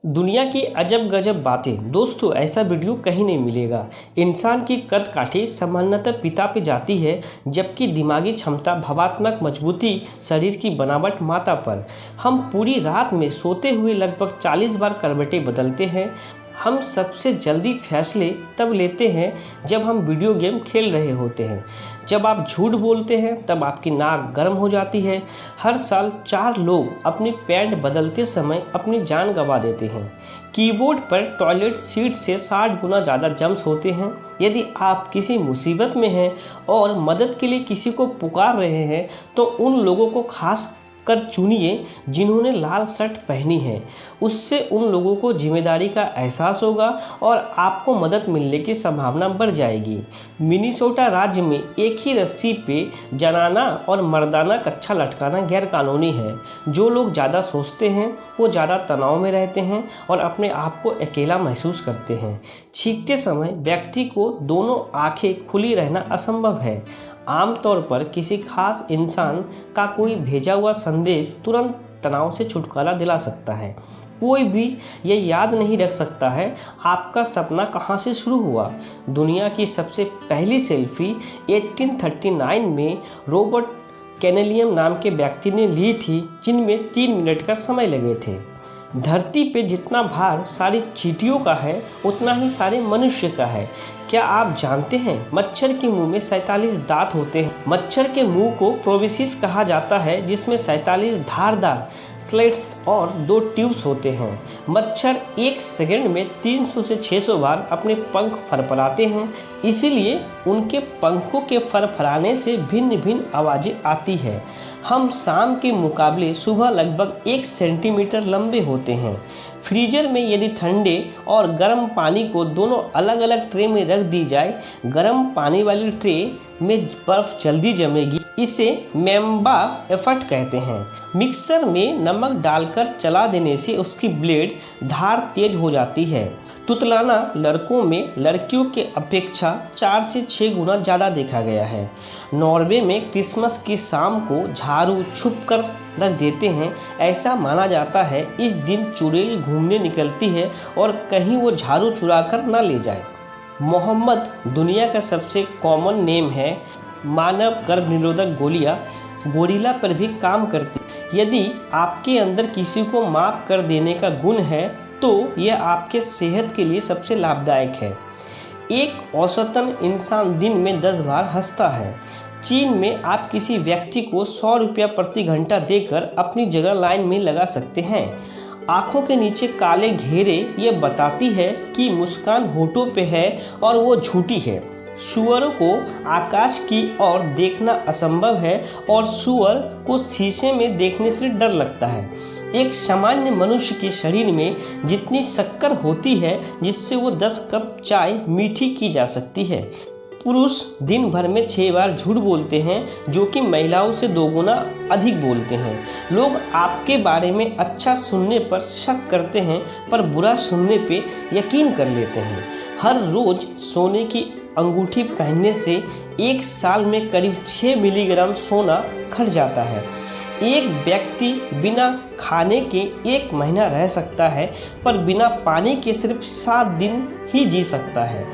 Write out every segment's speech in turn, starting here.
दुनिया की अजब गजब बातें। दोस्तों, ऐसा वीडियो कहीं नहीं मिलेगा। इंसान की कद काठी सामान्यतः पिता पे जाती है, जबकि दिमागी क्षमता, भावात्मक मजबूती, शरीर की बनावट माता पर। हम पूरी रात में सोते हुए लगभग 40 बार करवटें बदलते हैं। हम सबसे जल्दी फैसले तब लेते हैं जब हम वीडियो गेम खेल रहे होते हैं। जब आप झूठ बोलते हैं तब आपकी नाक गर्म हो जाती है। हर साल 4 लोग अपनी पैंट बदलते समय अपनी जान गंवा देते हैं। कीबोर्ड पर टॉयलेट सीट से 60 गुना ज़्यादा जम्स होते हैं। यदि आप किसी मुसीबत में हैं और मदद के लिए किसी को पुकार रहे हैं तो उन लोगों को खास कर चुनिए जिन्होंने लाल शर्ट पहनी है। उससे उन लोगों को जिम्मेदारी का एहसास होगा और आपको मदद मिलने की संभावना बढ़ जाएगी। मिनीसोटा राज्य में एक ही रस्सी पे जनाना और मर्दाना कच्छा लटकाना गैरकानूनी है। जो लोग ज़्यादा सोचते हैं वो ज़्यादा तनाव में रहते हैं और अपने आप को अकेला महसूस करते हैं। छींकते समय व्यक्ति को दोनों आंखें खुली रहना असंभव है। आमतौर पर किसी खास इंसान का कोई भेजा हुआ संदेश तुरंत तनाव से छुटकारा दिला सकता है। कोई भी ये याद नहीं रख सकता है आपका सपना कहाँ से शुरू हुआ। दुनिया की सबसे पहली सेल्फी 1839 में रॉबर्ट कैनेलियम नाम के व्यक्ति ने ली थी, जिनमें 3 मिनट का समय लगे थे। धरती पे जितना भार सारी चींटियों का है उतना ही सारे मनुष्य का है। क्या आप जानते हैं मच्छर के मुंह में 47 दांत होते हैं। मच्छर के मुंह को प्रोबिसिस कहा जाता है, जिसमें 47 धारदार स्लेट्स और 2 ट्यूब्स होते हैं। मच्छर 1 सेकंड में 300 से 600 बार अपने पंख फरफराते हैं, इसीलिए उनके पंखों के फरफराने से भिन्न भिन्न आवाज़ें आती है। हम शाम के मुकाबले सुबह लगभग 1 सेंटीमीटर लंबे होते हैं। फ्रीजर में यदि ठंडे और गर्म पानी को दोनों अलग अलग ट्रे में रख दी जाए, गर्म पानी वाली ट्रे में बर्फ जल्दी जमेगी। इसे मेम्बा इफेक्ट कहते हैं। मिक्सर में नमक डालकर चला देने से उसकी ब्लेड धार तेज हो जाती है। तुतलाना लड़कों में लड़कियों के अपेक्षा 4 से 6 गुना ज़्यादा देखा गया है। नॉर्वे में क्रिसमस की शाम को झाड़ू छुप कर रख देते हैं। ऐसा माना जाता है इस दिन चुड़ैल घूमने निकलती है और कहीं वो झाड़ू चुरा कर ना ले जाए। मोहम्मद दुनिया का सबसे कॉमन नेम है। मानव गर्भ निरोधक गोलियां गोरिल्ला पर भी काम करती। यदि आपके अंदर किसी को माफ़ कर देने का गुण है तो यह आपके सेहत के लिए सबसे लाभदायक है। एक औसतन इंसान दिन में 10 बार हंसता है। चीन में आप किसी व्यक्ति को 100 रुपया प्रति घंटा देकर अपनी जगह लाइन में लगा सकते हैं। आंखों के नीचे काले घेरे ये बताती है कि मुस्कान होठों पे है और वो झूठी है। सूअरों को आकाश की ओर देखना असंभव है और सूअर को शीशे में देखने से डर लगता है। एक सामान्य मनुष्य के शरीर में जितनी शक्कर होती है जिससे वो 10 कप चाय मीठी की जा सकती है। पुरुष दिन भर में 6 बार झूठ बोलते हैं, जो कि महिलाओं से 2 गुना अधिक बोलते हैं। लोग आपके बारे में अच्छा सुनने पर शक करते हैं पर बुरा सुनने पे यकीन कर लेते हैं। हर रोज सोने की अंगूठी पहनने से 1 साल में करीब 6 मिलीग्राम सोना घट जाता है। एक व्यक्ति बिना खाने के 1 महीना रह सकता है, पर बिना पानी के सिर्फ 7 दिन ही जी सकता है।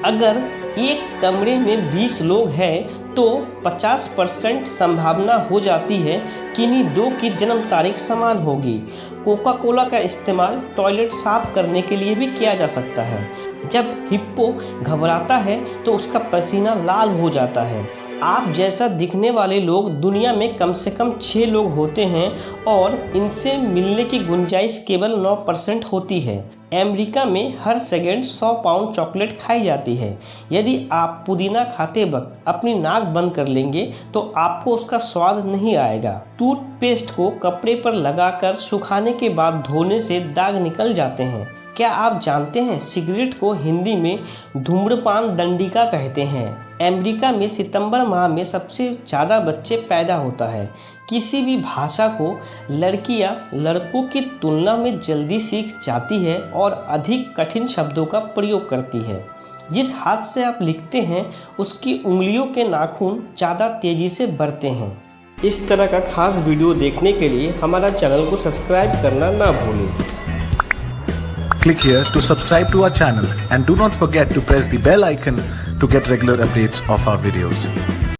अगर एक कमरे में 20 लोग हैं तो 50% संभावना हो जाती है कि इन्हीं 2 की जन्म तारीख समान होगी। कोका कोला का इस्तेमाल टॉयलेट साफ करने के लिए भी किया जा सकता है। जब हिप्पो घबराता है तो उसका पसीना लाल हो जाता है। आप जैसा दिखने वाले लोग दुनिया में कम से कम 6 लोग होते हैं और इनसे मिलने की गुंजाइश केवल 9% होती है। अमेरिका में हर सेकंड 100 पाउंड चॉकलेट खाई जाती है। यदि आप पुदीना खाते वक्त अपनी नाक बंद कर लेंगे तो आपको उसका स्वाद नहीं आएगा। टूथपेस्ट को कपड़े पर लगाकर सुखाने के बाद धोने से दाग निकल जाते हैं। क्या आप जानते हैं सिगरेट को हिंदी में धूम्रपान दंडिका कहते हैं। अमेरिका में सितंबर माह में सबसे ज़्यादा बच्चे पैदा होता है। किसी भी भाषा को लड़कियां लड़कों की तुलना में जल्दी सीख जाती है और अधिक कठिन शब्दों का प्रयोग करती है। जिस हाथ से आप लिखते हैं उसकी उंगलियों के नाखून ज़्यादा तेज़ी से बढ़ते हैं। इस तरह का खास वीडियो देखने के लिए हमारा चैनल को सब्सक्राइब करना ना भूलें। Click here to subscribe to our channel and do not forget to press the bell icon to get regular updates of our videos.